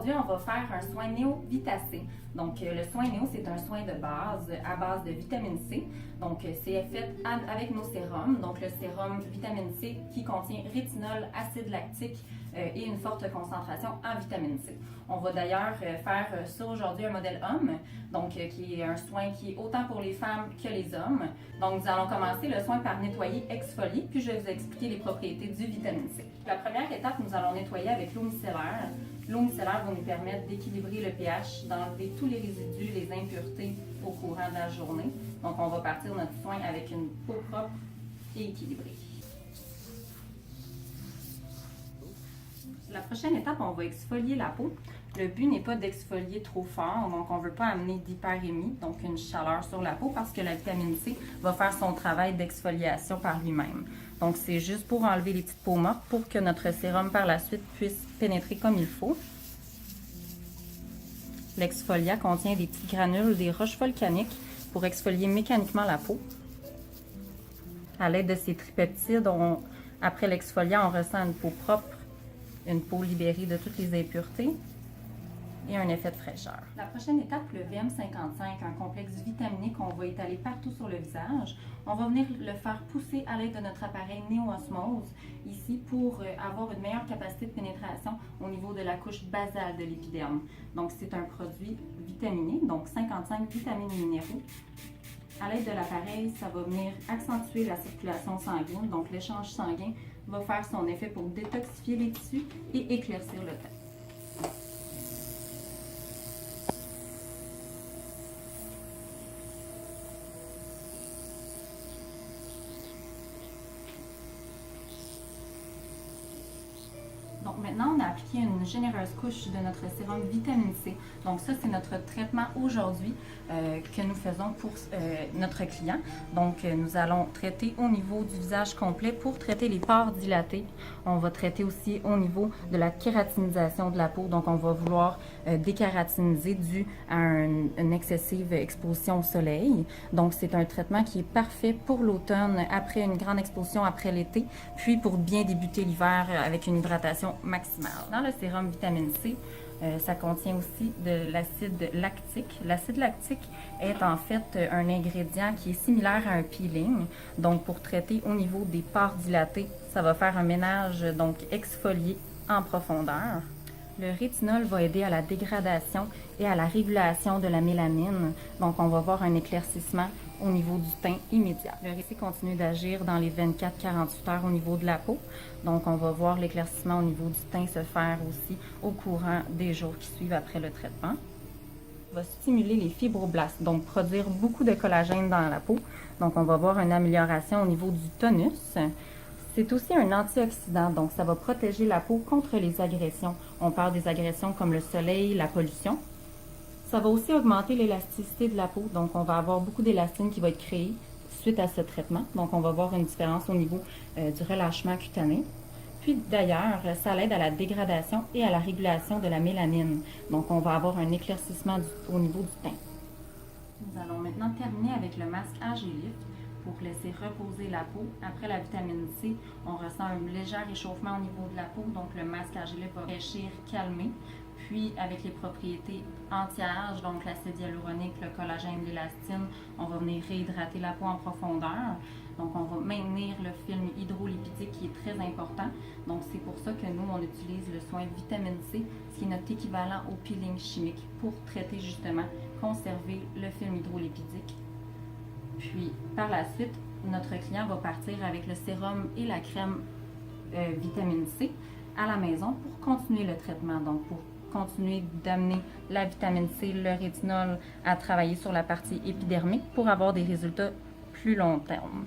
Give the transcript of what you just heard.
Aujourd'hui, on va faire un soin néo-vitacé. Donc, le soin néo, c'est un soin de base à base de vitamine C. Donc, c'est fait avec nos sérums. Donc, le sérum vitamine C qui contient rétinol, acide lactique et une forte concentration en vitamine C. On va d'ailleurs faire ça aujourd'hui un modèle homme, donc qui est un soin qui est autant pour les femmes que les hommes. Donc, nous allons commencer le soin par nettoyer, exfolier, puis je vais vous expliquer les propriétés du vitamine C. La première étape, nous allons nettoyer avec l'eau micellaire. L'eau micellaire va nous permettre d'équilibrer le pH, d'enlever tous les résidus, les impuretés au courant de la journée. Donc, on va partir notre soin avec une peau propre et équilibrée. La prochaine étape, on va exfolier la peau. Le but n'est pas d'exfolier trop fort, donc on ne veut pas amener d'hyperémie, donc une chaleur sur la peau, parce que la vitamine C va faire son travail d'exfoliation par lui-même. Donc c'est juste pour enlever les petites peaux mortes pour que notre sérum par la suite puisse pénétrer comme il faut. L'exfoliat contient des petits granules, des roches volcaniques pour exfolier mécaniquement la peau. À l'aide de ces tripeptides, après l'exfoliat, on ressent une peau propre, une peau libérée de toutes les impuretés et un effet de fraîcheur. La prochaine étape, le VM55, un complexe vitaminé qu'on va étaler partout sur le visage. On va venir le faire pousser à l'aide de notre appareil Néo-Osmose, ici pour avoir une meilleure capacité de pénétration au niveau de la couche basale de l'épiderme. Donc c'est un produit vitaminé, donc 55 vitamines et minéraux. À l'aide de l'appareil, ça va venir accentuer la circulation sanguine, donc l'échange sanguin va faire son effet pour détoxifier les tissus et éclaircir le teint. Donc maintenant, on a appliqué une généreuse couche de notre sérum vitamine C. Donc ça, c'est notre traitement aujourd'hui que nous faisons pour notre client. Donc nous allons traiter au niveau du visage complet pour traiter les pores dilatés. On va traiter aussi au niveau de la kératinisation de la peau. Donc on va vouloir dékératiniser dû à une excessive exposition au soleil. Donc c'est un traitement qui est parfait pour l'automne, après une grande exposition après l'été, puis pour bien débuter l'hiver avec une hydratation maximale. Dans le sérum vitamine C, ça contient aussi de l'acide lactique. L'acide lactique est en fait un ingrédient qui est similaire à un peeling. Donc pour traiter au niveau des pores dilatés, ça va faire un ménage, donc exfolié en profondeur. Le rétinol va aider à la dégradation et à la régulation de la mélanine. Donc, on va voir un éclaircissement au niveau du teint immédiat. Le rétinol continue d'agir dans les 24-48 heures au niveau de la peau. Donc, on va voir l'éclaircissement au niveau du teint se faire aussi au courant des jours qui suivent après le traitement. On va stimuler les fibroblastes, donc produire beaucoup de collagène dans la peau. Donc, on va voir une amélioration au niveau du tonus. C'est aussi un antioxydant, donc ça va protéger la peau contre les agressions. On parle des agressions comme le soleil, la pollution. Ça va aussi augmenter l'élasticité de la peau, donc on va avoir beaucoup d'élastine qui va être créée suite à ce traitement. Donc on va voir une différence au niveau du relâchement cutané. Puis d'ailleurs, ça l'aide à la dégradation et à la régulation de la mélanine. Donc on va avoir un éclaircissement au niveau du teint. Nous allons maintenant terminer avec le masque AG Lift pour laisser reposer la peau. Après la vitamine C, on ressent un léger réchauffement au niveau de la peau, donc le masque AG Lift va réfléchir, calmer. Puis avec les propriétés anti-âge, donc l'acide hyaluronique, le collagène, l'élastine, on va venir réhydrater la peau en profondeur. Donc on va maintenir le film hydrolipidique qui est très important. Donc c'est pour ça que nous, on utilise le soin vitamine C, ce qui est notre équivalent au peeling chimique pour traiter justement, conserver le film hydrolipidique. Puis par la suite, notre client va partir avec le sérum et la crème vitamine C à la maison pour continuer le traitement. Donc pour continuer d'amener la vitamine C, le rétinol à travailler sur la partie épidermique pour avoir des résultats plus long terme.